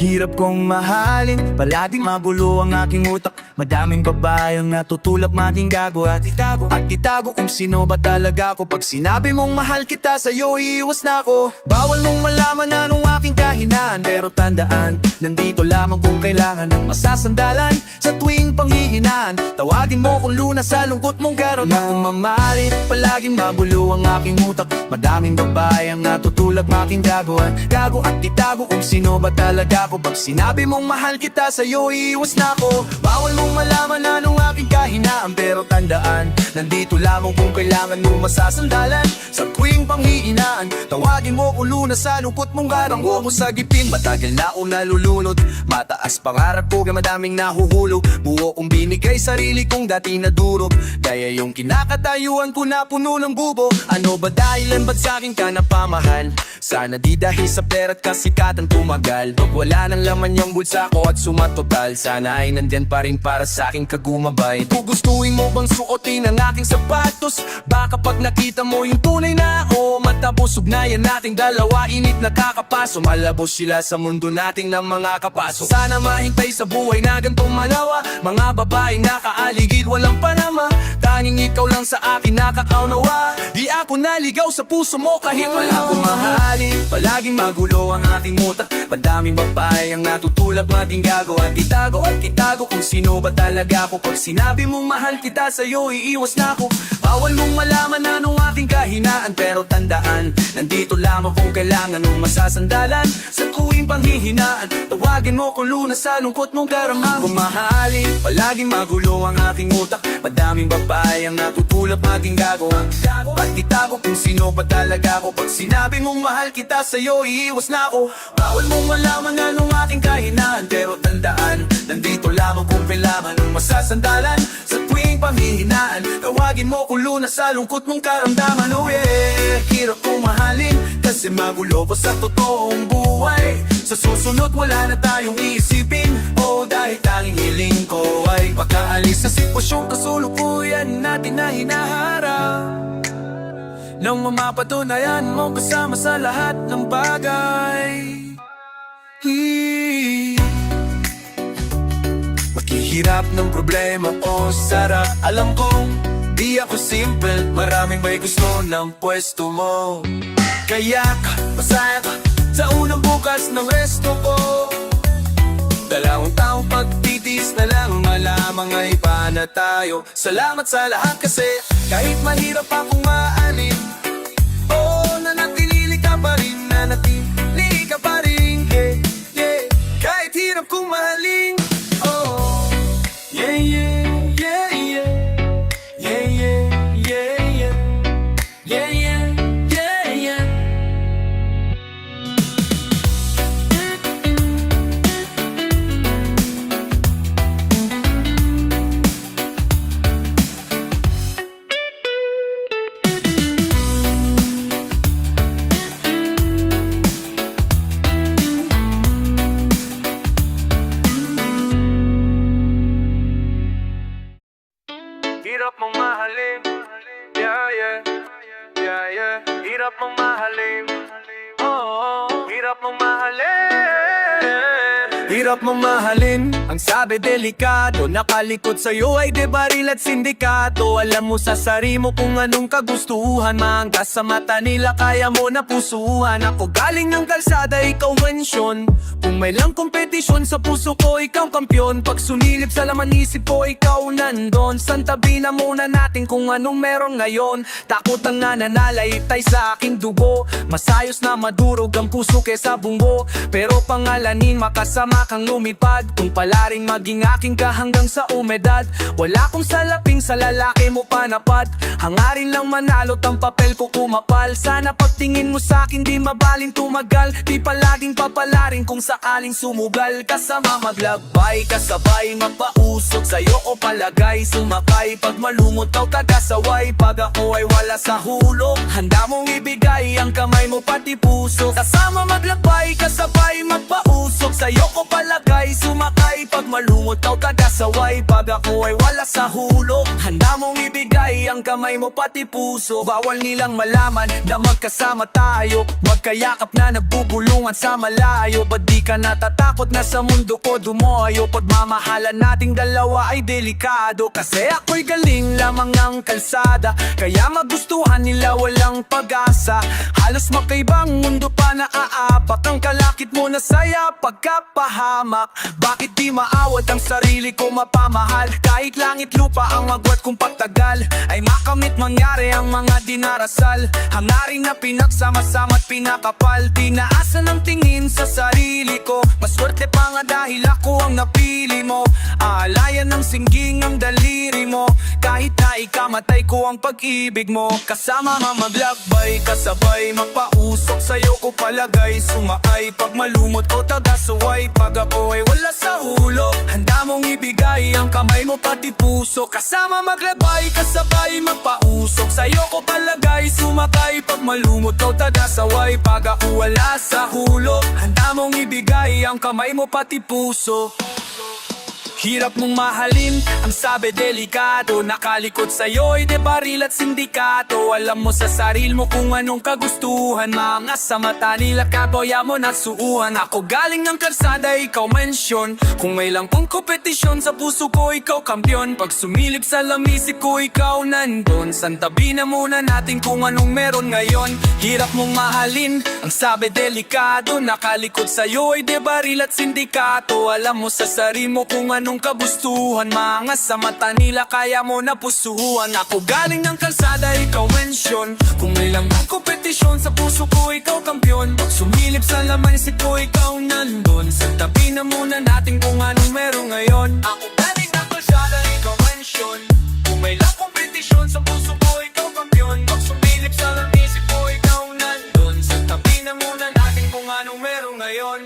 Hirap kong mahalin, palaging magulo ang aking utak. Madaming babae ang natutulak, mating gago at itago kung sino ba talaga ako. Pag sinabi mong mahal kita, sa'yo iiwas na ako. Bawal mong malaman anong aking kahinaan, pero tandaan, nandito lamang kung kailangan ng masasandalan. Sa tuwing panghihinaan, tawagin mo kung luna sa lungkot mong karoon. Nang mamalit, palaging magulo ang aking utak. Madaming babae ang natutulak, mating gago at itago kung sino ba talaga ako. Pag sinabi mong mahal kita, sa'yo iiwas na ako. Bawal mong malaman anong aking kahinaan, pero tandaan, nandito lamang kung kailangan mo masasandalan. Sa tuwing panghihinaan, tawagin mo kung luna sa lungkot mong garang. Huwag mo sagipin, matagal na akong nalulunod. Mataas pangarap ko, madaming nahuhulog. Buo kong binigay sarili kong dati nadurog. Kaya yung kinakatayuan ko na puno ng bubo. Ano ba dahilan, ba't sa'kin ka napamahal? Sana di dahil sa pera't kasikatan tumagal. Pag wala nang laman yung bulsa ko at sumatotal, sana ay nandyan pa rin para sa'king kagumabay. Gugustuhin mo bang suotin ang aking sapatos? Baka pag nakita mo yung tunay na ako, matapos ugnayan nating dalawa, init na kakapaso. Malabos sila sa mundo nating ng mga kapaso. Sana mahintay sa buhay na gantong malawa. Mga babaeng nakaaligid, walang panama. Tanging ikaw lang sa akin nakakaunawa. Di ako naligaw sa puso mo kahit wala akong mahalin. Palaging magulo ang ating utak. Madaming babae ang natutulak, mating gago at itago kung sino ba talaga ako. Pag sinabi mong mahal kita, sa'yo iiwas na ako. Bawal mong malaman anong aking kahinaan, pero tandaan, nandito lamang kung kailangan mong masasandalan. Sa tuwing panghihinaan, tawagin mo kung luna sa lungkot mong darama. Kung mahalin, palaging magulo ang aking utak. Madaming babae ang natutulak, mating gago at itago kung sino ba talaga ako. Pag sinabi mong mahal kita, sa'yo iiwas na ako. Bawal mong malaman anong aking kahinaan, pero tandaan, nandito lamang kung kailangan mong masasandalan. Sa tuwing panghihinaan, tawagin mo kung luna sa lungkot mong karamdaman. Oh yeah, hirap kong mahalin kasi magulo pa sa totoong buhay. Sa susunod wala na tayong iisipin, oh dahil tanging hiling ko ay pagkaalis sa sitwasyong kasulukuyan natin na hinaharap. Nang mamapatunayan mo kasama sa lahat ng bagay. Maghihirap ng problema o sarap. Alam kong di ako simple, maraming may gusto ng pwesto mo. Kaya ka, masaya ka sa unang bukas ng resto ko. Dalawang taong pagtitis na lang, malamang ay iba na tayo. Salamat sa lahat kasi kahit mahirap akong maanin, oh, nanatili ka pa rin, nanatili ka pa rin, yeah, yeah. Kahit hirap kong mahalin, oh, yeah, yeah, yeah, yeah, yeah, yeah, yeah, yeah, yeah, yeah, yeah, yeah. Hirap mong mahalin, yeah, yeah, yeah, yeah. Hirap mong mahalin, oh, hirap mong mahalin. Hirap mong mahalin, ang sabi delikado. Nakalikot sa'yo ay de baril at sindikato. Alam mo sa sarili mo kung anong kagustuhan. Maangkas sa mata nila, kaya mo na pusuhan. Ako galing ng kalsada, ikaw mensyon. Kung may lang kompetisyon sa puso ko, ikaw kampyon. Pag sunilip sa laman isip ko, ikaw nandon. Santabi na muna natin kung anong meron ngayon. Takot ang nananalaytay sa aking dugo. Masayos na madurog ang puso kesa bunggo. Pero pangalanin makasama kang lumipad. Kung palaring maging aking ka hanggang sa umedad. Wala kong salaping sa lalaki mo panapat. Hangarin lang manalo, ang papel ko kumapal. Sana pagtingin mo sa'kin di mabaling tumagal. Di palaging papalarin kung sakaling sumugal. Kasama maglakbay, kasabay mapausok. Sa'yo ko palagay, sumakay. Pag malumot daw tagasaway. Pag ako ay wala sa hulog, handa mong ibigay ang kamay mo pati puso. Kasama maglakbay, kasabay magpausok. Sa'yo ko palagay, sumakay. Pag malumot Ikaw taga-saway pag ako ay wala sa hulog Handa mong ibigay ang kamay mo pati puso Bawal nilang malaman na magkasama tayo Magkayakap na nagbubulungan sa malayo Ba't di ka natatakot na sa mundo ko dumoyo Pagmamahalan nating dalawa ay delikado Kasi ako'y galing lamang ng kalsada Kaya magustuhan nila walang pag-asa Halos makaibang mundo pa naaapak Ang kalakit mo na saya pagkapahamak Bakit di maawat ang sarili ko mapamahal Kahit langit lupa ang agwat kong pagtagal Ay makamit mangyari ang mga dinarasal Hangarin na pinagsama-sama't pinakapal Tinaasan ang tingin sa sarili ko Maswerte pa nga dahil ako ang napili mo Aalayan ng singging ang daliri mo Kahit na ikamatay ko ang pag-ibig mo Kasama maglakbay, kasabay Magpausok sa'yo ko palagay Sumaay pag malumot o taga-suway Pag ako ay wala sa hulog Handa mong ibigay ang kamay mo pati puso Kasama maglakbay, kasabay Magpausok sa'yo ko palagay Sumakay pag malumot o taga-saway Pag ako wala sa hulog Handa mong ibigay ang kamay mo pati puso Hirap mong mahalin, ang sabi delikado Nakalikot sa'yo'y de baril at sindikato Alam mo sa saril mo kung anong kagustuhan Mga sa mata nila kaboya mo nasuuhan Ako galing ng kalsada, ikaw mensyon Kung may lang pong kompetisyon sa puso ko, ikaw kampyon Pag sumilip sa lamisi ko, ikaw nandun Santabi na muna natin kung anong meron ngayon Hirap mong mahalin, ang sabi delikado Nakalikot sa'yo'y de baril at sindikato Alam mo sa saril mo kung anong kabustuhan Mga sa mata nila kaya mo napusuhan Ako galing ng kalsada, ikaw mensyon Kung may lamang kompetisyon sa puso ko, ikaw kampyon Pag sumilip sa laman ko, ikaw nandun Sa tabi na muna natin kung anong meron ngayon Ako galing ng kalsada, ikaw mensyon Kung may lamang kompetisyon sa puso ko, ikaw kampyon Pag sumilip sa laman ko, ikaw nandun Sa tabi na muna natin kung anong meron ngayon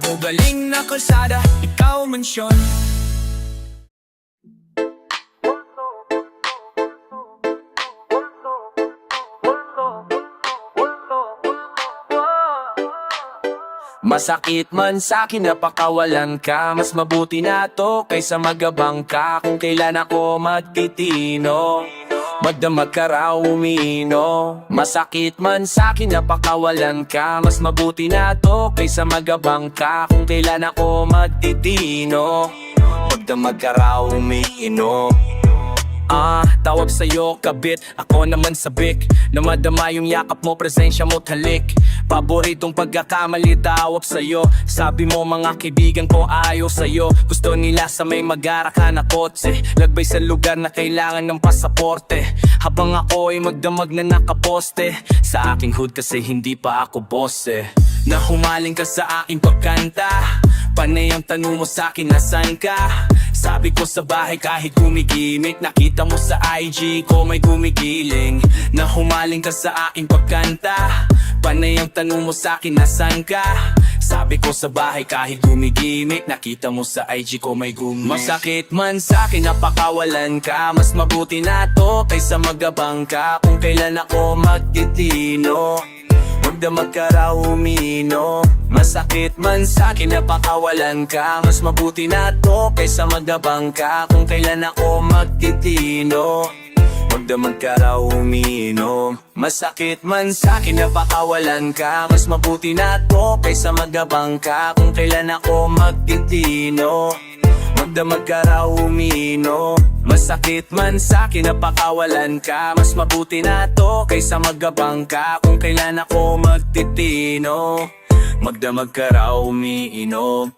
Ako galing na kalsada, ikaw mensyon Masakit man sa'kin na pakawalan ka Mas mabuti na to kaysa magabang ka Kung kailan ako magtitino Magdamag ka raw umino Masakit man sa'kin na pakawalan ka Mas mabuti na to kaysa magabang ka Kung kailan ako magtitino Magdamag ka raw umino Tawag sa'yo kabit, ako naman sabik Na madama yung yakap mo, presensya mo't halik Paboritong pagkakamali tawag sa'yo Sabi mo mga kaibigan ko ayaw sa'yo Gusto nila sa may magara ka na kotse Lagbay sa lugar na kailangan ng pasaporte Habang ako ay magdamag na nakaposte Sa aking hood kasi hindi pa ako boss Na humaling ka sa aking pagkanta Panay ang tanong mo sa'kin nasan ka Sabi ko sa bahay kahit gumigimik Nakita mo sa IG ko may gumigiling Na humaling ka sa aking pagkanta Panay ang tanong mo sa'kin nasan ka Sabi ko sa bahay kahit gumigimik Nakita mo sa IG ko may gumik Masakit man sa'kin napakawalan ka Mas mabuti na to kaysa magabang ka Kung kailan ako magtitino Magdamag ka raw umino Masakit man sa'kin napakawalan ka Mas mabuti na to kaysa magdabang ka Kung kailan ako magtitino Magdamag ka raw umino Masakit man sa'kin napakawalan ka Mas mabuti na to kaysa magdabang ka Kung kailan ako magtitino Magdamag ka raw umino Masakit man sa'kin napakawalan ka Mas mabuti na to kaysa magabang ka Kung kailan ako magtitino Magdamag ka raw umiinom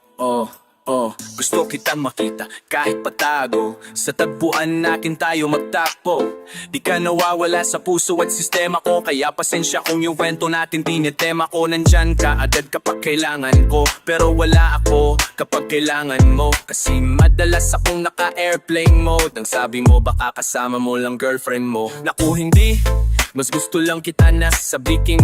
gusto kitang makita kahit patago Sa tagpuan natin tayo magtakpo Di ka nawawala sa puso at sistema ko Kaya pasensya kung yung kwento natin tinitema ko Nandyan ka agad kapag kailangan ko Pero wala ako kapag kailangan mo Kasi madalas akong naka-airplane mode Ang sabi mo baka kasama mo lang girlfriend mo Naku hindi, mas gusto lang kita nasa biking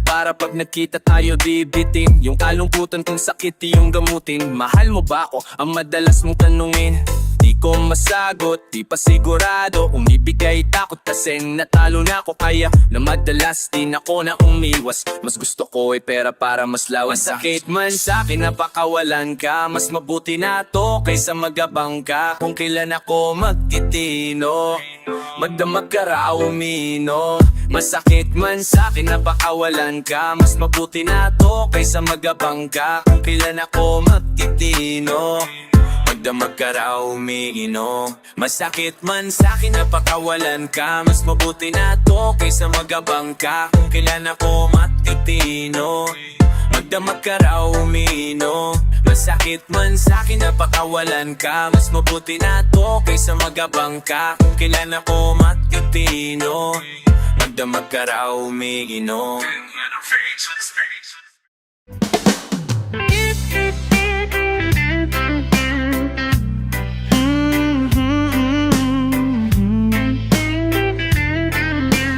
Para pag nagkita tayo di bitin Yung kalungkutan kung sakit yung gamutin Mahal mo ba ako? Ang madalas mong tanungin Di ko masagot, di pa sigurado. Umibigay takot kasi natalo na ako. Kaya na madalas din ako na umiwas. Mas gusto ko ay pera para mas lawas. Masakit man sa'kin napakawalan ka, mas mabuti na to kaysa magabang ka. Kung kailan ako magtitino, magdamag ka raw umino. Masakit man sa'kin napakawalan ka, mas mabuti na to kaysa magabang ka. Kung kailan ako magtitino, magdamag ka raw umiino. Masakit man sa'kin napakawalan ka, mas mabuti na to kaysa magabang ka. Kung kailan ako matitino, magdamag ka raw umiino. Masakit man sa'kin napakawalan ka, mas mabuti na to kaysa magabang ka. Kung kailan ako matitino, magdamag ka raw umiino.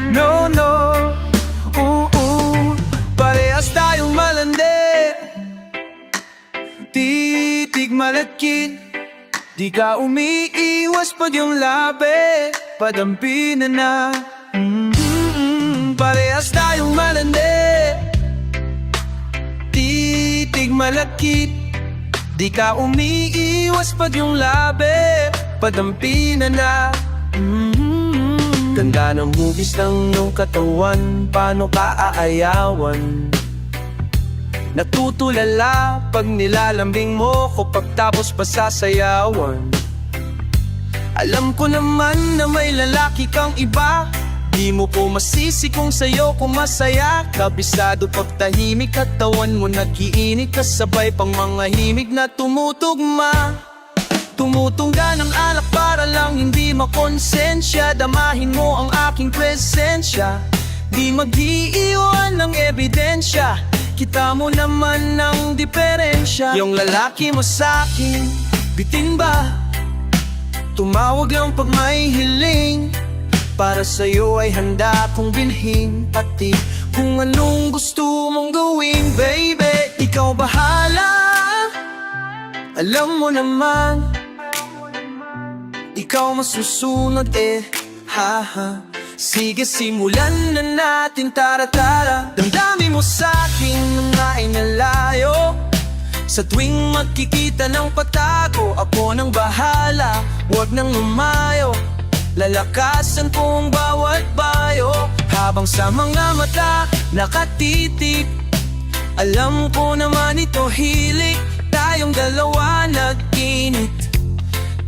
No, no, parehas tayong malandi. Titig malakit, di ka umiiwas pag yung labi padampi na. Parehas tayong malandi. Titig malakit, di ka umiiwas pag yung labi padampi na. Ganda ng hugis ng iyong katawan, paano ka aayawan? Natutulala pag nilalambing mo ko, pagtapos pa sasayawan. Alam ko naman na may lalaki kang iba, di mo po masisi kung sa'yo ko masaya. Kabisado pag tahimik katawan mo nag-iinit, kasabay pang mga himig na tumutugma. Tumutungga ng alak para lang hindi makonsensya. Damahin mo ang aking presensya, di mag-iiwan ng ebidensya. Kita mo naman ang diferensya. Yung lalaki mo sa'kin, bitin ba? Tumawag lang pag may hiling, para sa'yo ay handa kong bilhin. Pati kung anong gusto mong gawin, baby, ikaw bahala. Alam mo naman, ikaw masusunod haha. Sige, simulan na natin, tara-tara. Damdamin mo sa'kin na inalayo. Sa tuwing magkikita ng patago, ako nang bahala, huwag nang umayo. Lalakasan ko ang bawat bayo, habang sa mga mata nakatitig. Alam ko naman ito hilig, tayong dalawa nag-init.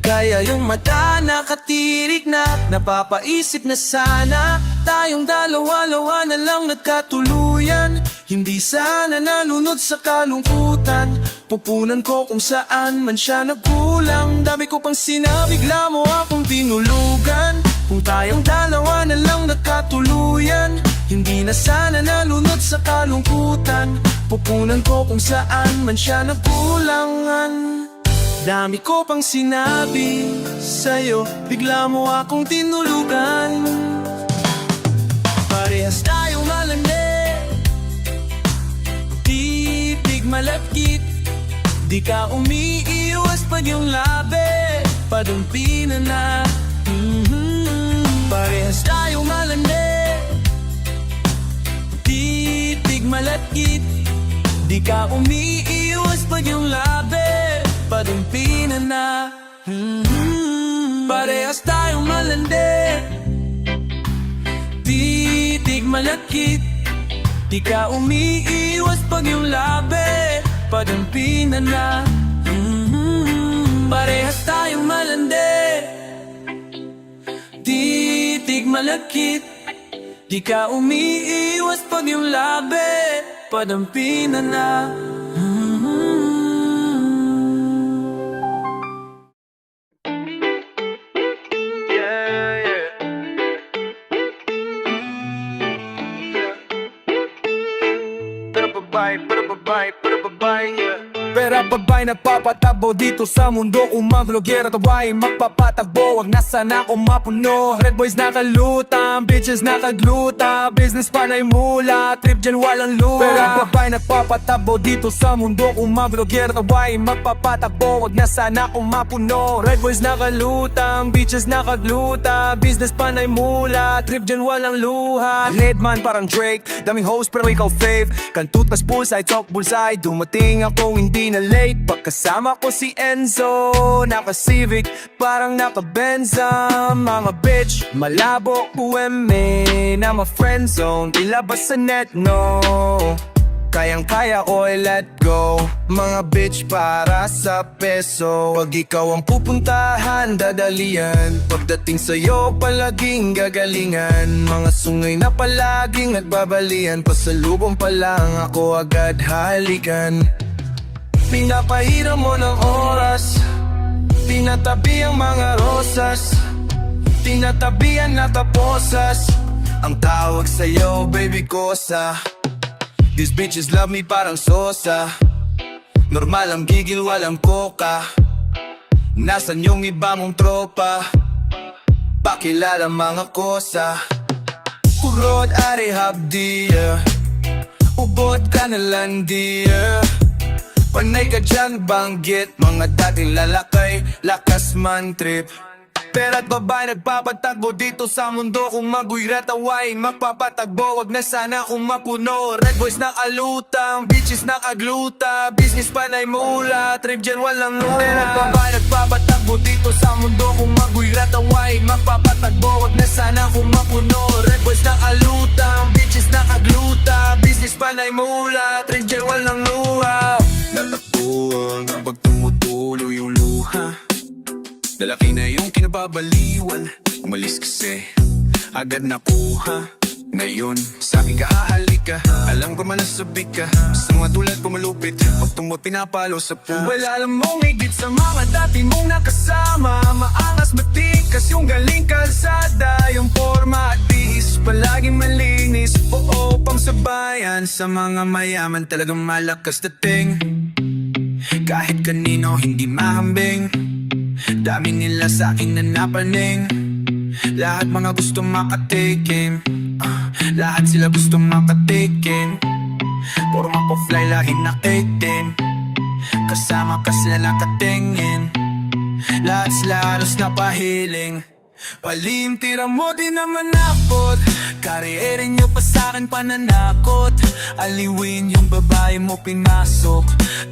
Kaya yung mata nakatirik na, napapaisip na sana tayong dalawa-lawa na lang nagkatuluyan. Hindi sana nalunod sa kalungkutan, pupunan ko kung saan man siya nagkulang. Dami ko pang sinabi, bigla mo akong tinulugan. Kung tayong dalawa na lang nagkatuluyan, hindi na sana nalunod sa kalungkutan, pupunan ko kung saan man siya nagkulangan. Dami ko pang sinabi sa'yo, bigla mo akong tinulugan. Parehas tayong malandi, titig malapkit, di ka umiiwas pag yung labi padumpi na. Parehas tayong malandi, titig malapkit, di ka umiiwas pag yung labi padumpi na. Parehas tayong malandi, titig malakit, di ka umiiwas pag yung labi padumpi na. Parehas tayong malandi, titig malakit, di ka umiiwas pag yung labi padumpi na. Put up a bite, yeah. Pera pag ba'y nagpapatakbo dito sa mundo. Kung mag-vlogger at ba'y magpapatakbo, wag na sana akong mapuno. Red boys nakalutang, bitches nakagluta, business panay mula, trip dyan walang luha. Pera pag ba'y nagpapatakbo dito sa mundo. Kung mag-vlogger at ba'y magpapatakbo, wag na sana akong mapuno. Red boys nakalutang, bitches nakagluta, business panay mula, trip dyan walang luha. Lead man parang Drake, daming host pero ikaw fave. Kantut pas bullseye, talk bullseye, dumating akong hindi na late. Pagkasama ko si Enzo, naka-Civic, parang naka-Benza. Mga bitch, malabo, UMA, na ma-friend zone, ilabas sa net, no. Kayang-kaya ko let go. Mga bitch para sa peso. Pag ikaw ang pupuntahan, dadalian. Pagdating sa'yo, palaging gagalingan. Mga sungay na palaging nagbabalian. Pasalubong pa lang ako agad halikan. Pinapahiram mo ng oras, tinatabi ang mga rosas, tinatabihan na taposas. Ang tawag sa'yo, baby kosa. These bitches love me parang sosa. Normal ang gigil, walang koka. Nasaan yung iba mong tropa? Pakilala mga kosa. Urod ari habdiya, ubod ka na lang diya. Panay ka dyan banggit, mga dating lalakay, lakas man trip. Pera't babae nagpapatakbo dito sa mundo. Kung mag-uwirat away, magpapatagbo, wag na sana kung mapuno. Red boys nakalutang, bitches nakagluta, business panay mula, trip dyan walang luha. Pera't babae nagpapatakbo dito sa mundo. Kung mag-uwirat away, magpapatagbo, wag na sana kung mapuno. Red boys nakalutang, bitches nakagluta, business panay mula, trip dyan walang luha. Nalakuan kapag tumutulo yung luha. Lalaki na yung kinababaliwan, umalis kasi agad nakuha. Ngayon, sa'kin ka hahalik ka, alam ko man nasabi ka. Sa mga tulad ko malupit, pag tumot pinapalo sa puso. Well, alam mong higit sa mga dati mong nakasama. Maangas matikas yung galing kalsada. Yung forma at bihis, palaging malinis. Oo, pang sabayan sa mga mayaman, talagang malakas dating. Kahit kanino hindi mahambing, dami nila sa'kin na napaning. Lahat mga gusto makatikim, lahat sila gusto makatikim. Puro mapofly lahing nakitin, kasama ka sila nakatingin. Lahat sila halos napahiling. Palim, tira mo din naman akot. Karyerin niyo pa sa'kin pananakot. Aliwin yung babae mo pinasok.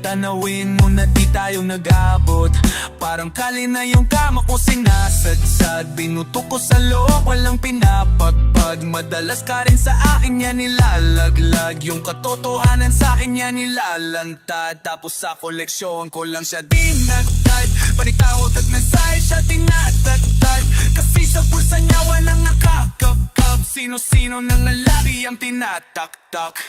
Tanawin mo na di tayo nag-abot. Parang kali na yung kama ko sinasadsad. Binuto ko sa loob, walang pinapagpag. Madalas ka rin sa akin yan nilalaglag. Yung katotohanan sa akin yan nilalantad. Tapos sa koleksyon ko lang siya dinagtad. Panitawag at mensahe siya tinatagtad. Kasi sa pulsa niya walang nakakakab. Sino-sino ng lalaki ang tinataktak.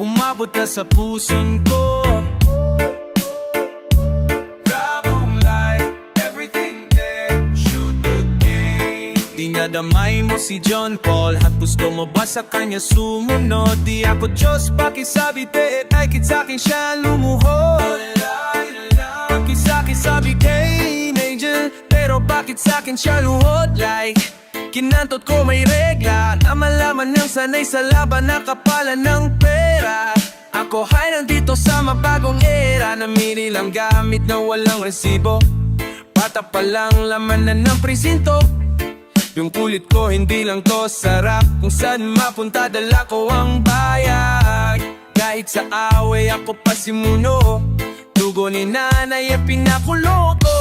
Umabot na sa puson ko. Dinadamay mo si John Paul at gusto mo ba sa kanya sumunod? Di ako Diyos, pakisabi te, ay kit sa'kin siya lumuhod. Pakisabi sabi kay angel, pero bakit sa'kin siya luhod? Like, kinantot ko may regla, na malaman nang sanay sa laban, nakapalan ng pera. Ako ay nandito sa mabagong era, namili lang gamit na walang resibo. Bata pa lang laman na ng presinto. Yung kulit ko hindi lang to sarap, kung saan mapunta dala ko ang bayag. Kahit sa away ako pa simuno, dugo ni nanay ay pinakulo ko.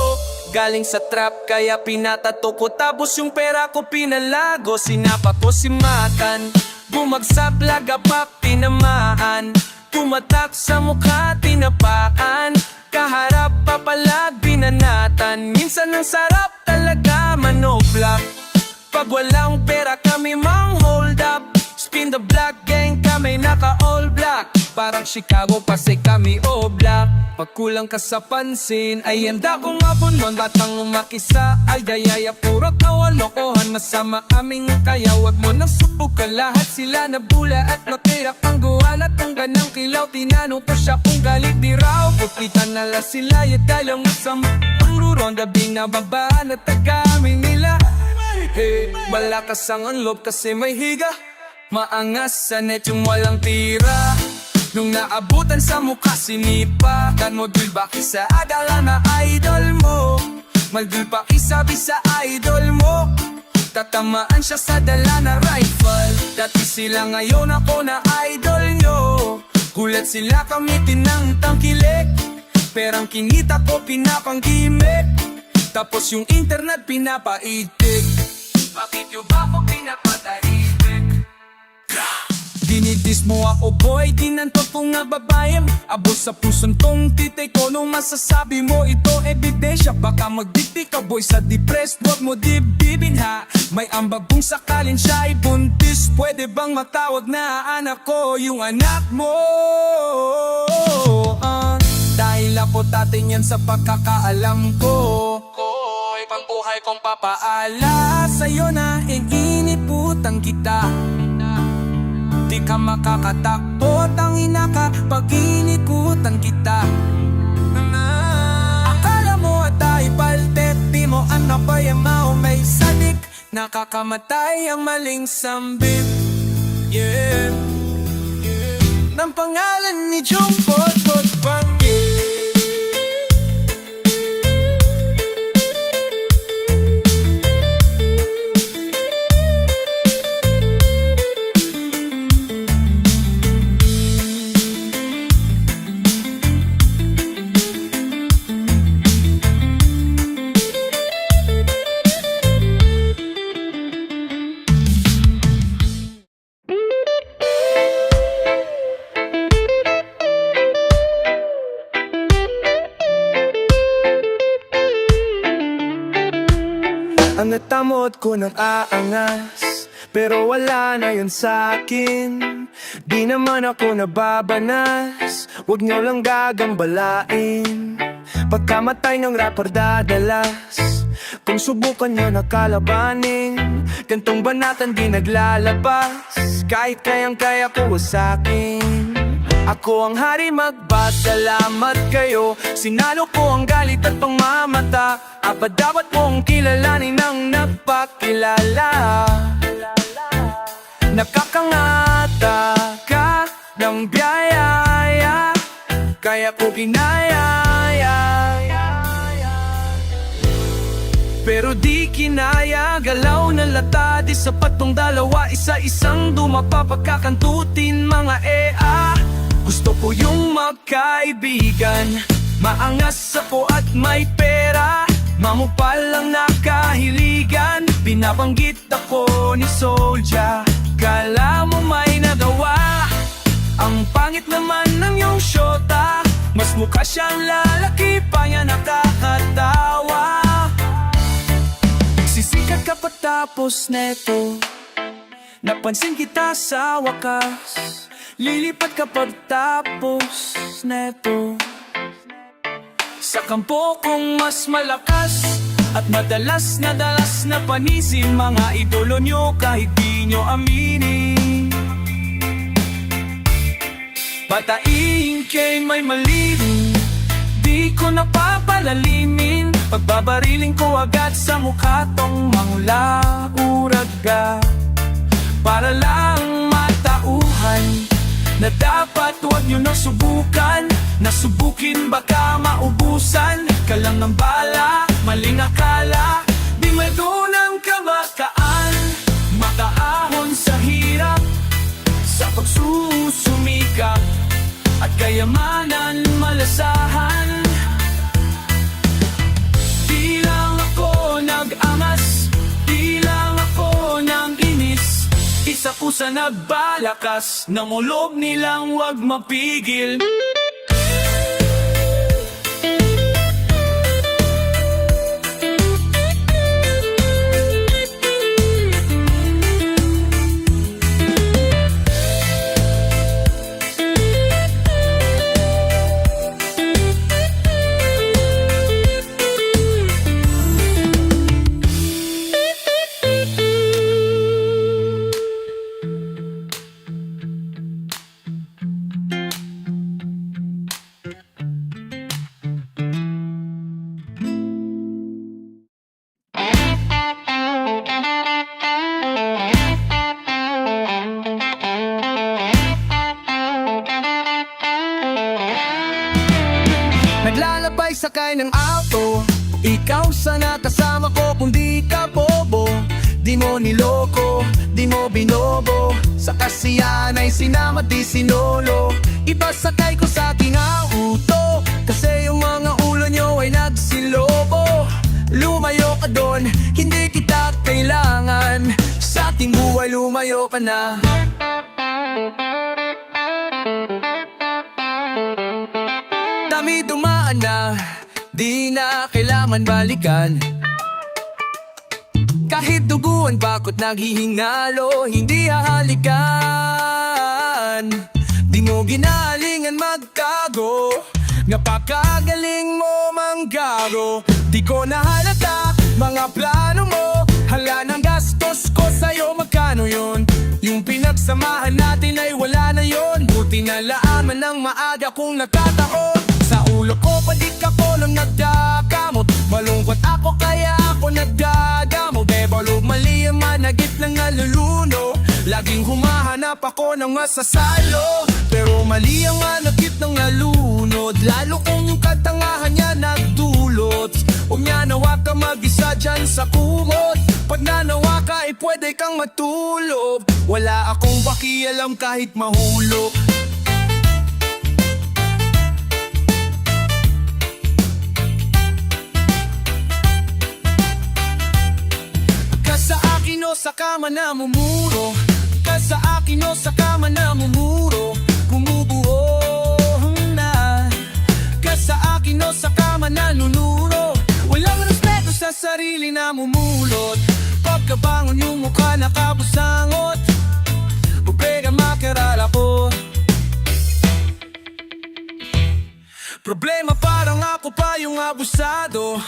Galing sa trap kaya pinatato ko, tapos yung pera ko pinalago. Sinapa ko si Makan, bumagsak lagapak tinamaan. Tumatak sa mukha tinapaan, kaharap papalag binanatan. Minsan ang sarap talaga manoblock. Pag walang pera kami mang hold up, spin the block gang. na may naka all black. Parang Chicago kasi kami all black. Pag kulang ka sa pansin ay handa kong mapunon. Batang umakisa ay dayaya, puro kawan lokohan. Masama aming kaya wag mo nang subukan. Lahat sila na bula at natira ang guwan at ang ganang kilaw. Tinanong ko siya kung galit di raw. Pupitan na lang sila yata lang masama. Ang ruronda binababaan at tagaming nila. Hey, malakas ang unlob kasi may higa. Maangas sa net yung walang tira. Nung naabutan sa mukha sinipa. Kan mo dul baki sa adala na idol mo. Maldul pa isabi sa idol mo. Tatamaan siya sa dala na rifle. Dati sila ngayon ako na idol nyo. Gulat sila kamitin ng tangkilik. Perang kinita ko pinapanggimik. Tapos yung internet pinapaitik. Bakit yung ba ko pinapatahimik? Dinidis mo ako boy, tinanto kong nababayam. Abos sa pusong tong titay ko nung masasabi mo ito ebidensya. Baka magdikti ka boy sa depressed, wag mo dibdibin ha. May ambag kung sakalin siya ay buntis. Pwede bang matawag na anak ko yung anak mo? Dahil ako tatin yan sa pagkakaalam ko. Pambuhay kong papaala sa'yo na iniputan kita. Di ka makakatakot ang ina ka pag inikutan kita. Akala mo at ay paltet, di mo anak ba yung may sadik. Nakakamatay ang maling sambit. Yeah, ng pangalan ni Jung Pot Bangin. Ang natamot ko ng aangas, pero wala na yun sa'kin. Di naman ako nababanas, huwag nyo lang gagambalain. Pagkamatay ng rapper dadalas, kung subukan nyo nakalabanin. Gantong banatan di naglalabas, kahit kayang-kaya ko sa'kin. Ako ang hari magpasalamat kayo. Sinalo ko ang galit at pangmamata. Aba dapat mong kilalanin ang nagpakilala. Nakakangata ka ng biyaya, kaya ko ginayaya. Pero di kinaya, galaw na lata. Di sapat tong dalawa, isa-isang dumapapagkakantutin mga ea. Gusto ko yung magkaibigan, maangas ako at may pera. Mamupal lang nakahiligan, binabanggit ako ni Soulja. Kala mo may nagawa, ang pangit naman ng iyong syota. Mas mukha siyang lalaki pa niya nakakatawa. Sisikat ka patapos neto, napansin kita sa wakas. Lilipat ka pagtapos neto, sa kampo kong mas malakas. At madalas na dalas na panisin mga idolo nyo kahit di nyo aminin. Patayin kay may malibing, di ko napapalalimin. Pagbabariling ko agad sa mukha tong mangulauraga, para lang matauhan na dapat huwag nyo nang subukan. Nasubukin baka maubusan ka lang ng bala, maling akala. Di may dunang kamakaan, makaahon sa hirap, sa pagsusumikap at kayamanan malasahan. Di lang ako nag-angas, di lang ako nang inis. Isa ko sa nagbalakas, nangulob nilang wag mapigil. binobo. Sa kasiyahan ay sinama di sinolo. Ipasakay ko sa aking auto, kasi yung mga ulo nyo ay nagsilobo. Lumayo ka doon, hindi kita kailangan. Sa ating buhay lumayo ka na. Dami dumaan na, di na kailangan balikan. Kahit duguan bako't naghihingalo, hindi hahalikan. Di mo ginalingan magtago, napakagaling mo manggago. Di ko nahalata mga plano mo, hala ng gastos ko sa'yo, magkano yun? Yung pinagsamahan natin ay wala na yun. Buti na laaman ng maaga kung nagkataon. Sa ulo ko padik ako nang nagdakamot. Malungkot ako kaya ako nagdagamot. Balog mali ang managit ng aluluno. Laging humahanap ako ng masasalo, pero mali ang managit ng alunod. Lalo kung yung katangahan niya nagdulot. Huwag niya nawa ka mag-isa dyan sa kumot. Pag nanawa ka ay pwede kang matulog. Wala akong pakialam kahit mahulog. Sa akin o sa kama na mumuro, ka sa akin o sa kama na mumuro, bumubuo na. Ka sa akin o sa kama na nunuro, walang respeto sa sarili na mumulot. Pagkabangon yung mukha nakabusangot, bubega makirala ko. Problema parang ako pa yung abusado.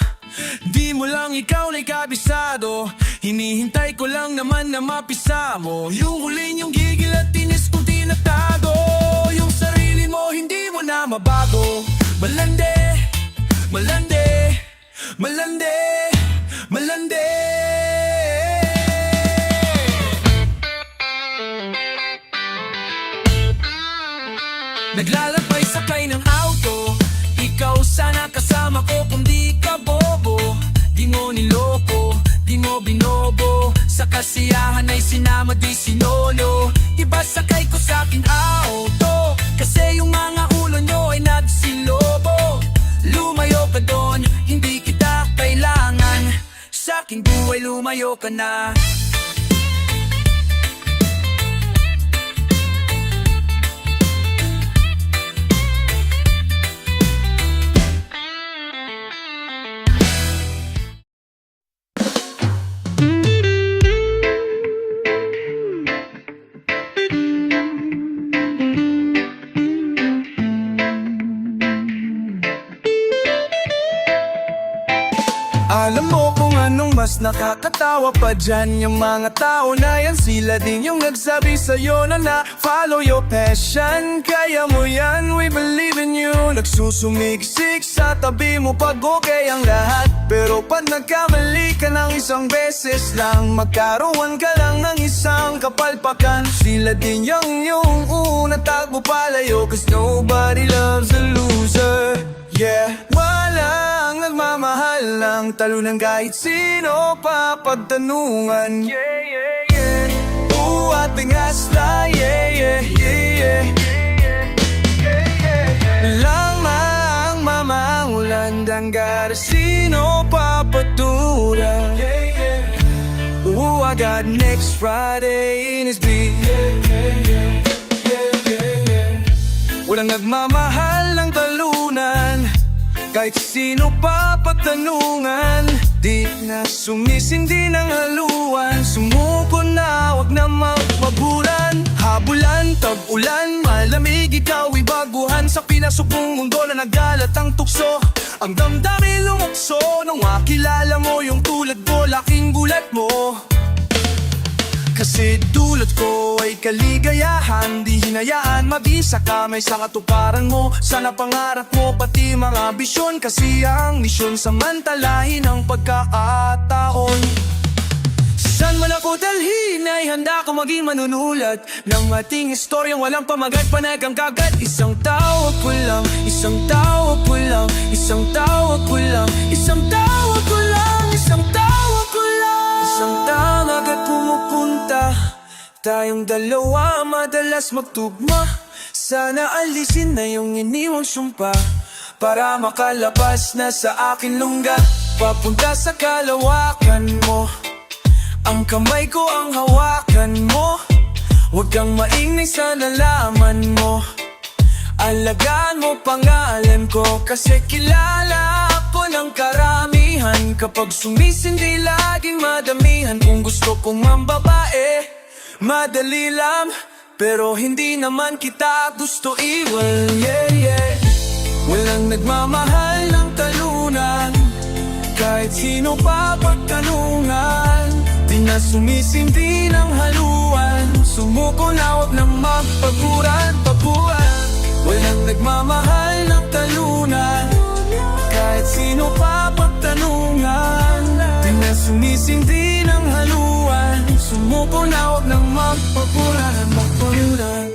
Di mo lang ikaw na'y kabisado. Hinihintay ko lang naman na mapisa mo. Yung huli niyong gigil at tinis kong tinatago. Yung sarili mo hindi mo na mabago. Malande, malande, malande, malande. Naglalakbay sakay ng auto, ikaw sana kasama ko kung di ka bobo. Di mo niloko, di mo binobo. Sa kasiyahan ay sinama di sinolo. Iba sakay ko sa aking auto, kasi yung mga ulo nyo ay nagsilobo. Lumayo ka doon, hindi kita kailangan. Sa aking buhay lumayo ka na. Alam mo kung anong mas nakakatawa pa dyan? Yung mga tao na yan, sila din yung nagsabi sa'yo na follow your passion. Kaya mo yan, we believe in you. Nagsusumiksik sa tabi mo pag okay ang lahat. Pero pag nagkamali ka ng isang beses lang, magkaroon ka lang ng isang kapalpakan. Sila din yung una takbo palayo, cause nobody loves a loser. Yeah, walang nagmamahal ng talunan kahit sino pa pagtanungan. Yeah, yeah, yeah. Ating asla, yeah, yeah, yeah, yeah. Lamang mamaulan danggar sino pa patura. Yeah, yeah. I got next Friday in his beat. Yeah, yeah, yeah, yeah, yeah, yeah. Walang nagmamahal ng talunan kahit sino pa patanungan. Di na sumisindi ng haluan, sumuko na, wag na magmabulan. Habulan, tag-ulan, malamig, ikaw ay baguhan. Sa pinasubong mundo na nagalat ang tukso, ang damdamin lumukso. Nung makilala mo yung tulad ko, laking gulat mo. Kasi dulot ko ay kaligayahan, di hinayaan mabisa ka may sa katuparan mo. Sana pangarap mo pati mga bisyon, kasi ang misyon samantalahin ang pagkakataon. Saan man ako dalhin ay handa ko maging manunulat ng ating historyang walang pamagat, panagang kagat. Isang tawag ko lang, isang tawag ko lang, isang tawag ko lang, isang tawag ko lang, isang tawag ko lang. Isang tawag at pumupunta, Tayong dalawa madalas magtugma. Sana alisin na yung iniwang sumpa, para makalabas na sa akin lungga, papunta sa kalawakan mo. Ang kamay ko ang hawakan mo, huwag kang maingay sa nalaman mo. Alagaan mo pangalan ko, kasi kilala ako ng karamihan. Kapag sumisindi laging madamihan. Kung gusto kong mambabae, madali lang, pero hindi naman kita gusto iwan. Yeah, yeah. Walang nagmamahal ng talunan, kahit sino pa pagtanungan. Di na sumisindi ng haluan, sumuko na huwag nang magpaguran-pabuan. Walang nagmamahal ng talunan, kahit sino pa pagtanungan. Di na sumisindi ng haluan, sumuko na huwag nang magpaguran-pabuan.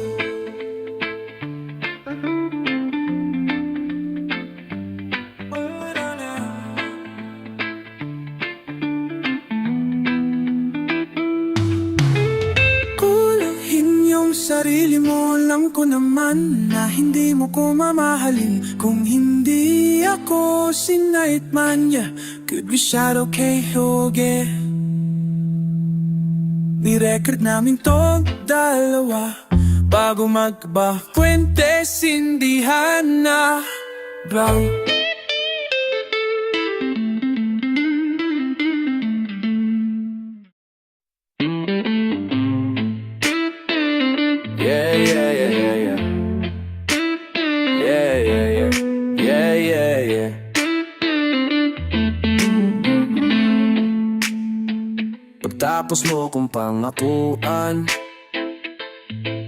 Sarili mo, alam ko naman na hindi mo ko mamahalin kung hindi ako sinait man. Yeah, could be shadow K-Hoge. Ni-record namin tong dalawa bago magkaba, puwente sindihan na bro. Yeah, yeah, yeah, yeah, yeah. Yeah, yeah, yeah. Yeah, yeah, yeah. Pagtapos mo kong pangakuan,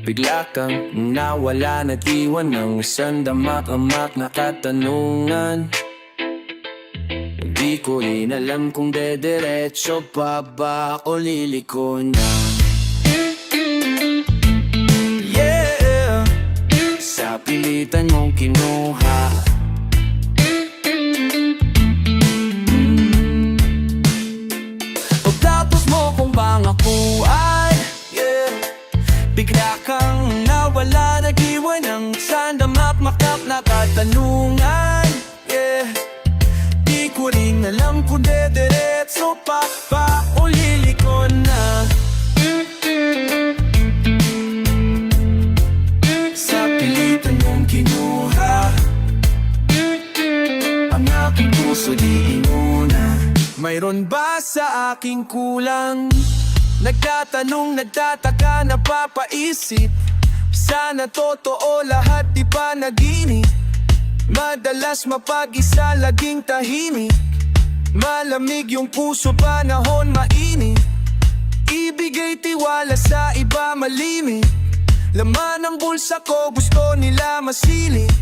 bigla kang nawala, nag-iwan ng isang damak-amak na katanungan. Hindi ko rin alam kung dederetso pa ba o liliko na. Pilitan mong kinuha. Pagtapos mo kong pangakuan, yeah, bigla kang nawala, nag-iwan ng sandamak-makap na katanungan. Yeah, di ko rin alam kung dederetso pa o liliko na. Puso di inuna. Mayroon ba sa aking kulang? Nagtatanong, nagtataka, napapaisip. Sana totoo lahat, di pa naginip. Madalas mapag-isa, laging tahimik. Malamig yung puso, panahon mainit. Ibigay tiwala sa iba, malimit. Laman ng bulsa ko, gusto nila masilip.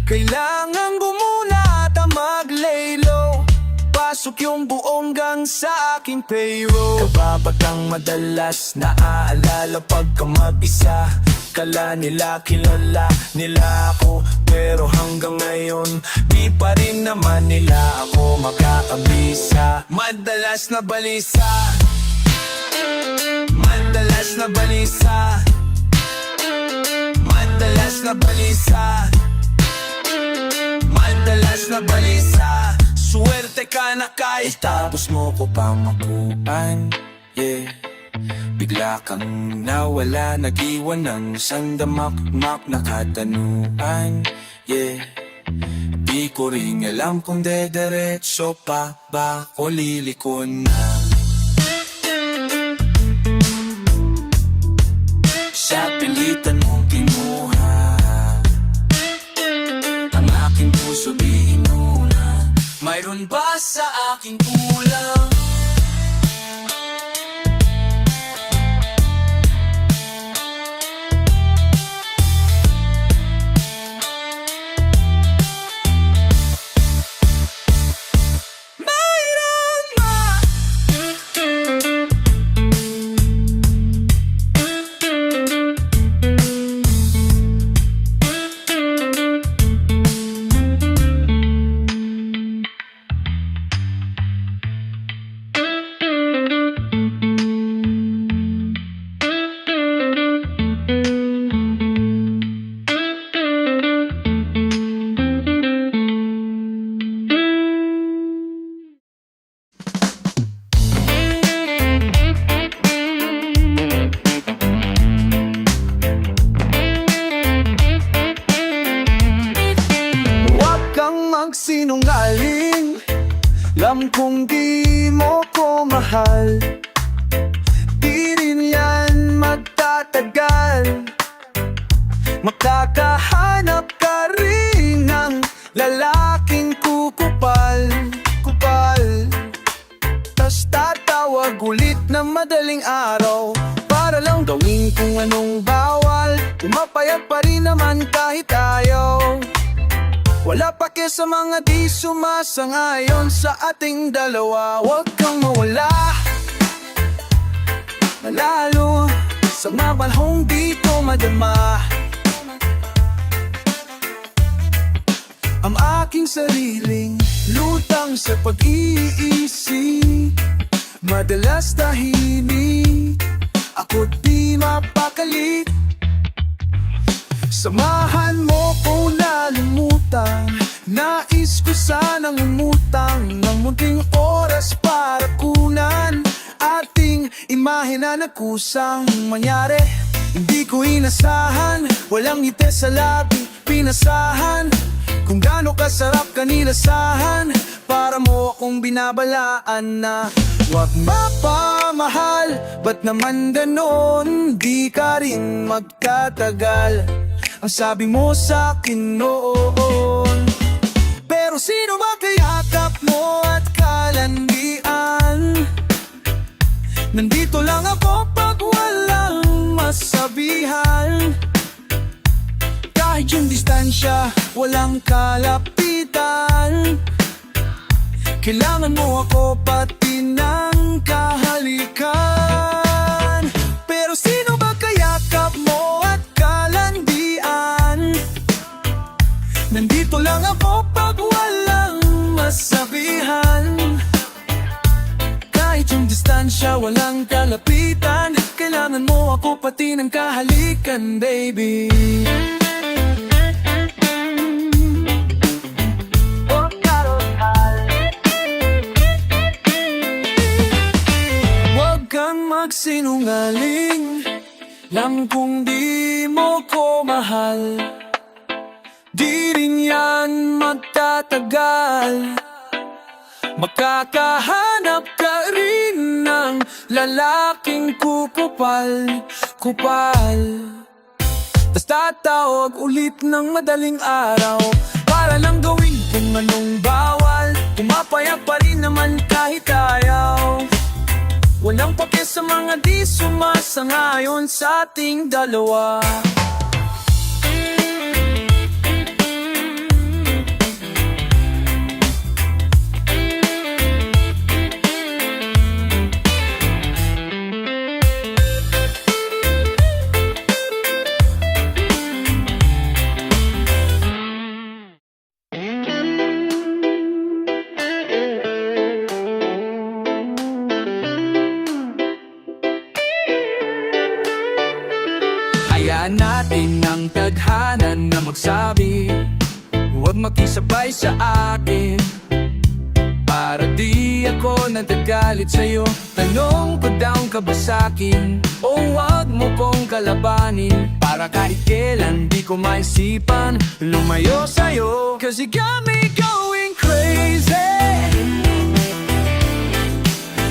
Kailangan gumula at mag-lay low. Pasok yung buong gang sa aking payroll. Kababa kang madalas naaalala pagka mag-isa. Kala nila kilala nila ako, pero hanggang ngayon di pa rin naman nila ako makakabisa. Madalas na balisa, madalas na balisa, madalas na balisa, madalas na balisa. Suwerte ka na kahit tapos mo ko pang makuan. Yeah, bigla kang nawala, nag-iwan ng sandamak-mak na katanungan. Yeah, di ko rin alam kung dederetso pa ba o liliko na. Sa pilitan mong kinuha, ang aking puso di inuna. Mayroon ba sa aking kulang? mahal, di rin yan magtatagal. Makakahanap ka rin ng lalaking kukupal, tas tatawag ulit na madaling araw para lang gawin kung anong bawal. Pumapayag pa rin naman kahit ayaw. Wala pa sa mga di sumasangayon sa ating dalawa. Huwag kang mawala, lalo sa mabalhong dito madama. Ang aking sariling lutang sa pag-iisip, madalas tahimik, ako di mapakali. Samahan mo ko na lumutang, nais ko sanang umutang ng munting oras para kunan ating imahe na nagkusang mangyari. Hindi ko inasahan, walang ngiti sa labi, pinasahan kung gaano kasarap kanilasahan. Para mo akong binabalaan na huwag mapamahal. Ba't naman ganon, di ka rin magtatagal? Ang sabi mo sa'kin noon. Pero sino ba kayakap mo at kalandian? Nandito lang ako pag walang masabihan. Kahit yung distansya, walang kalapitan. Kailangan mo ako pati ng kahalikan. Pero sino ba kayakap mo at kalandian? Nandito lang ako pag walang masabihan. Kahit yung distansya, walang kalapitan. Kailangan mo ako pati ng kahalikan, baby. Magsinungaling lang kung di mo ko mahal, di rin yan magtatagal. Makakahanap ka rin ng lalaking kukupal, tas tatawag ulit ng madaling araw para lang gawin kung anong bawal. Pumapayag pa rin naman kahit ayaw. Walang pake sa mga di sumasangayon sa ating dalawa. Hayaan natin ang tadhana na magsabi, huwag makisabay sa akin, para di ako natagalit sa'yo. Tanong ko down ka ba sa'kin, o huwag mo kong kalabanin, para kahit kailan di ko maisipan lumayo sa'yo. Cause you got me going crazy.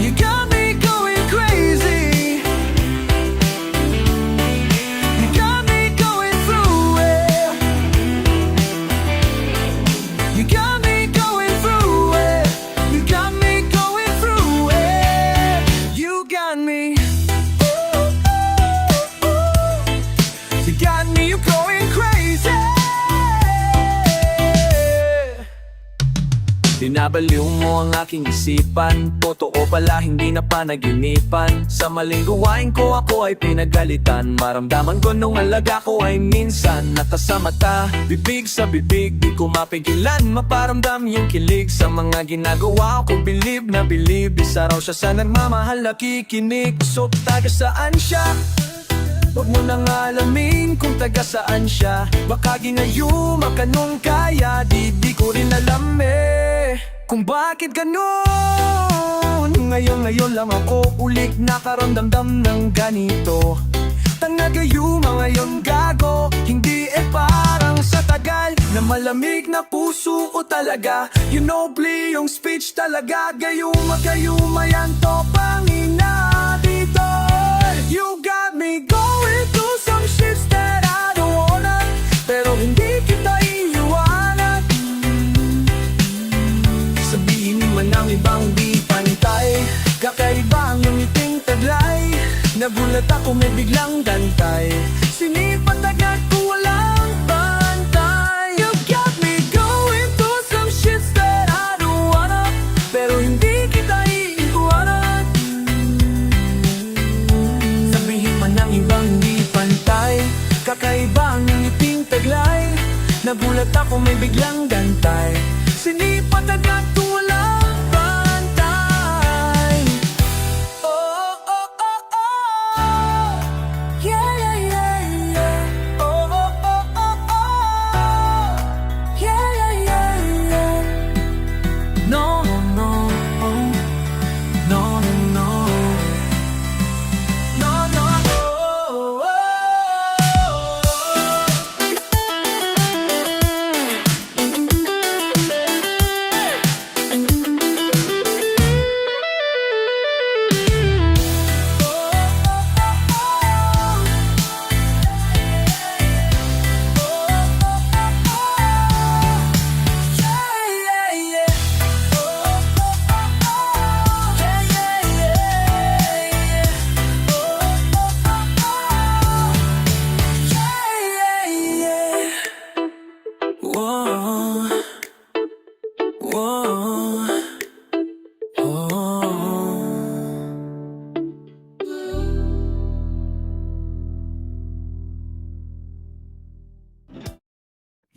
You got me going crazy. Binabaliw mo ang aking isipan, totoo pala hindi na panaginipan. Sa maling gawain ko ako ay pinagalitan, maramdaman ko nung alaga ko ay minsan nata sa mata, bibig sa bibig, di ko mapigilan maparamdam yung kilig sa mga ginagawa ko. Bilib na bilib, isa raw siya sa nagmamahal nakikinig. So taga saan siya? Huwag mo nang alamin kung taga saan siya. Baka ginayuma ka nung kaya, di ko rin alam kung bakit ganon. Ngayon lang ako ulit nakaramdam ng ganito. Tanagayuma ngayon gago, hindi parang sa tagal na malamig na puso ko talaga. You know, Bli, yung speech talaga, gayuma yan to pa. Nagulat ako may biglang gantay, sinipat agad ko walang bantay. You got me going through some shits that I don't wanna, pero hindi kita iiwanan. Sabihin man ng ibang hindi pantay, kakaiba ang ngiting taglay. Nagulat ako may biglang gantay, sinipat agad ko walang bantay. Oh, oh, oh, oh. Yeah, yeah, yeah, yeah. Oh, oh, oh, oh, oh. Yeah, yeah, yeah, yeah. No, no, no. No, no, no. No, no, no.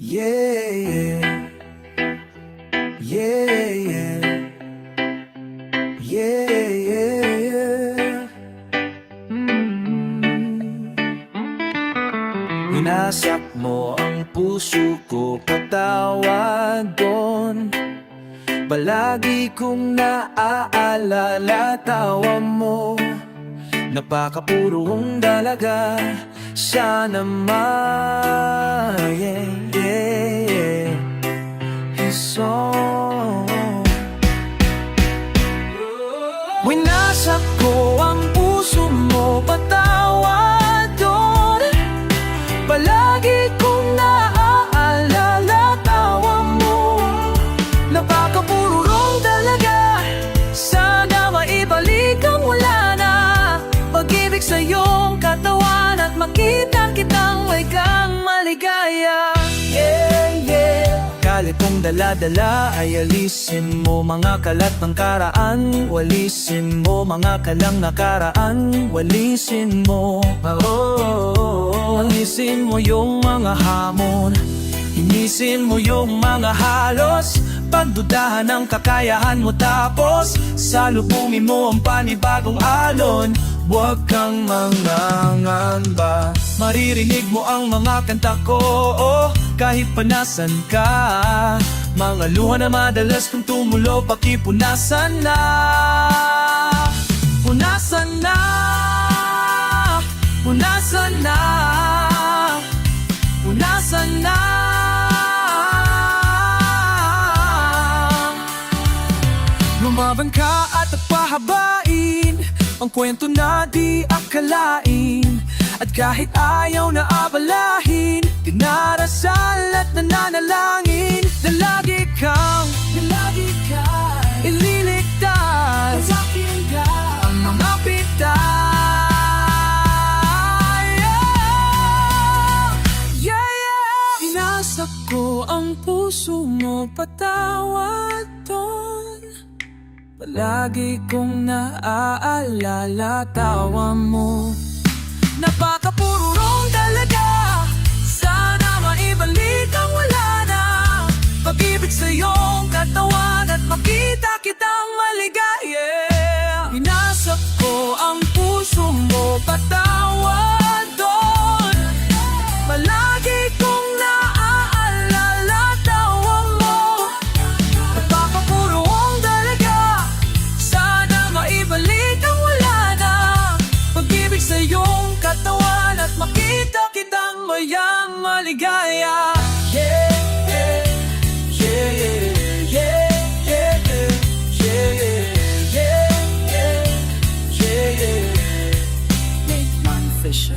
Yeah, yeah, yeah, yeah, yeah, yeah. Winasak mo ang puso ko, patawad doon. Palagi kong naaalala tawa mo, napakapurong dalaga. Sana yeah, yeah, yeah. So winasak ko ang puso mo, patawad doon. Palagi kong naaalala tawa mo, napakapurong dalaga. Sana maibalik ang wala na pag-ibig sa iyong katawan, at makita kitang may kang maligaya. Yeah, yeah. Galit kong dala-dala ay alisin mo, mga kalat ng karaan. Walisin mo mga kalang nakaraan, walisin mo. Alisin mo yung mga hamon, inisin mo yung mga halos, pagdudahan ng kakayahan mo, tapos salubungin mo ang panibagong alon. Huwag kang mangangamba, maririnig mo ang mga kanta ko, kahit panasan ka. Mga luha na madalas kong tumulo, pakipunasan na. Punasan na, punasan na, punasan na. Lumaban ka at pahabain ang kwento na di akalain, at kahit ayaw na abalahin, dinarasal at nananalangin na lagi kang ililigtas, ang mga pitay. Yeah, yeah. Inasak ko ang puso mo, patawad doon. Palagi kong naaalala tawa mo, napakapurong dalaga. Sana maibalik ang wala na pag-ibig sa iyong katawan, at makita kitang maligaya. Inasak ko ang puso mo, patawad doon. Palagi kong naaalala tawa mo, napakapurong dalaga. Sana maibalik ang wala na pag-ibig sa iyong katawan, at makita kitang mayang maligaya. Yeah, yeah, yeah, yeah, yeah, yeah, yeah, yeah, yeah. Nate Fisher.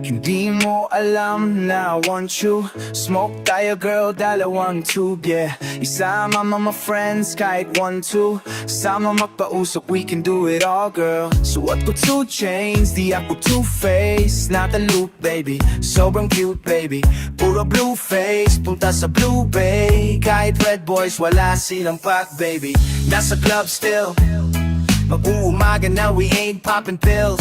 Hindi mo alam na I want you. Smoke tayo girl, dalawang tube, yeah. Isama mga friends kahit 1-2. Sama magpausap, we can do it all, girl. Suot ko 2 chains, di ako two-face. Nakaloop, baby, sobrang cute, baby. Puro blue face, punta sa Blue Bay. Kahit red boys, wala silang pack, baby. Nasa club still, mag-uumaga na we ain't popping pills.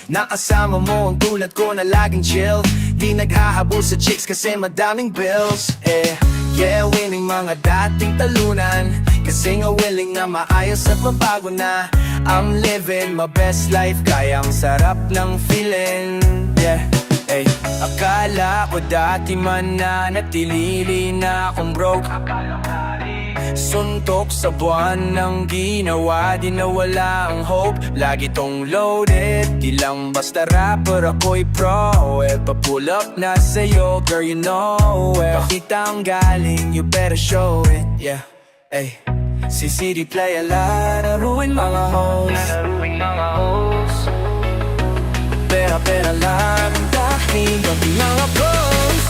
Nakasama mo ang tulad ko na laging chill. Di naghahabol sa chicks kasi madaming bills. Yeah, winning mga dating talunan. Kasi nga willing na maayos at mabago na. I'm living my best life, kaya ang sarap ng feeling. Yeah, akala ko dati man na natilili na akong broke. Suntok sa buwan ng ginawa, di nawala ang hope. Lagi tong loaded, di lang basta rapper, ako'y pro. Pa-pull up na sa'yo, girl, you know it. Pakita ang galing, you better show it, yeah. Si CD play a lot, naruin mga hoes. Pera lang ang dahil ang mga bros.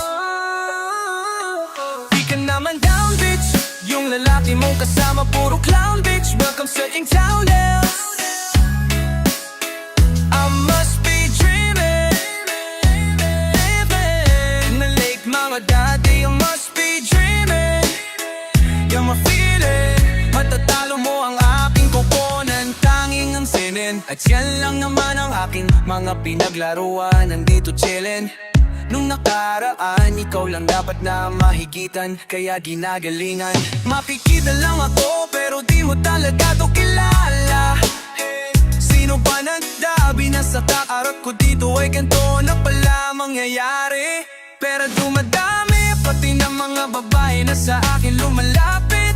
Di ka naman down, bitch. Yung lalaki mong kasama puro clown, bitch. Welcome sa ing town, I must be dreaming. Living na lake mga dati, I must be dreaming. Yung ma-feeling, matatalo mo ang aking kuponan. Tanging ang sinin, at yan lang naman ang aking mga pinaglaruan. Nandito chillin'. Nung nakaraan, ikaw lang dapat na mahigitan. Kaya ginagalingan. Makikita lang ako, pero di mo talaga to kilala. Sino ba nagdabi na sa kaarap ko dito ay ganito na pala mangyayari? Pero dumadami, pati ng mga babae na sa akin lumalapit.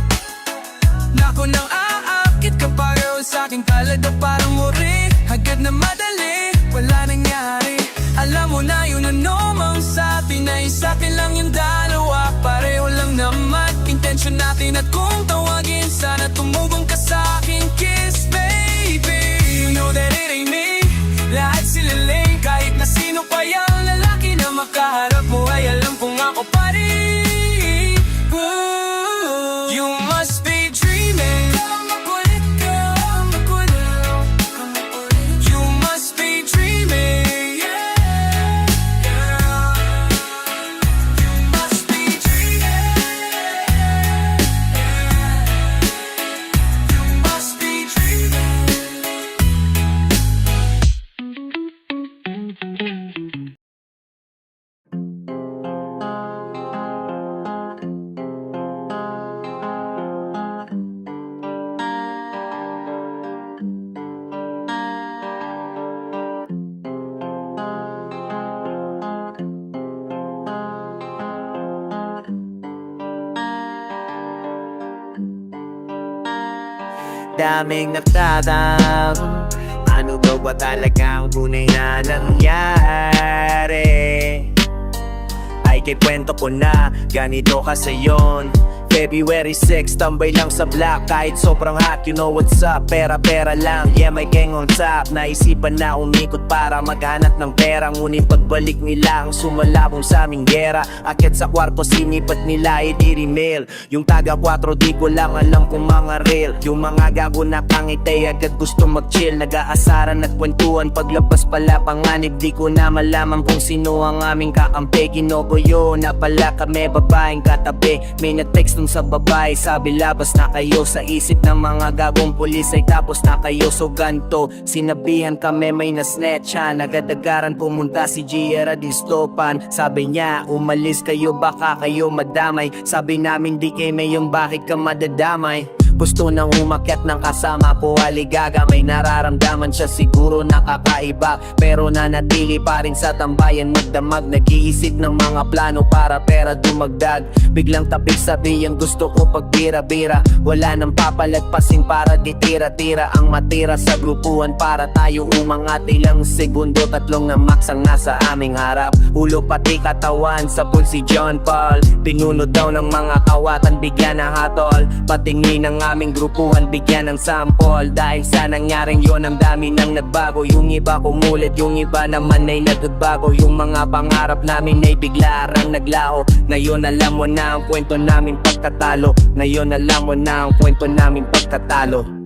Nako nang aakit ka pa girl sa aking kalada parang uri. Agad na madali, wala nangyari. Alam mo na yun ano mang sa atin ay sa'kin lang yung dalawa. Pareho lang naman intention natin at kung tawagin sana tumubang ka sa'kin. Kiss baby, you know that it ain't me. Lahat sila lame kahit na sino pa yung lalaki na makaharap mo ay alam kong ako pa rin. You must be dreaming. You must be dreaming. Daming nagtatago, ano daw ba talaga ang tunay na nangyari? Ay kay kwento ko na, ganito kasi yun. February 6, tambay lang sa block. Kahit sobrang hot, you know what's up. Pera lang, yeah may gang on top. Naisipan na umikot para maghanap ng pera. Ngunit pagbalik nila ang sumalabong sa aming gera. Akit sa kwarto, sinipat nila i-email. Yung taga 4, di ko lang alam kung mga real. Yung mga gago na pangitay, agad gusto mag-chill. Nag-aasaran at kwentuhan, paglabas pala panganib. Di ko na malaman kung sino ang aming kakampi. Kinoboyo na pala kami, babaeng katabi. May na-text sa babae, sabi labas na kayo. Sa isip ng mga gagong pulis ay tapos na kayo. So ganto, sinabihan kami may na-snatchan. Agad-agaran pumunta si Gia Distopan. Sabi niya, umalis kayo baka kayo madamay. Sabi namin di kayo may yung bakit ka madadamay. Gusto nang umakyat ng kasama ko, aligaga. May nararamdaman siya siguro nakakaiba, pero nanatili pa rin sa tambayan magdamag. Nag-iisip ng mga plano para pera dumagdag. Biglang tapik sabi ang gusto ko pag bira-bira. Wala nang papalagpasin para di tira-tira ang matira sa grupuhan para tayo umangat. Ilang segundo, tatlong na max ang nasa aming harap. Ulo pati katawan, sa pool si John Paul. Pinunod daw ng mga kawatan, bigyan ng hatol. Patingin ng aming grupuhan bigyan ng sample. Dahil sa nangyaring yon ang dami nang nagbago. Yung iba kumulit, yung iba naman ay nagbago. Yung mga pangarap namin ay bigla rang naglao. Ngayon alam mo na ang kwento namin pagkatalo. Ngayon alam mo na ang kwento namin pagkatalo.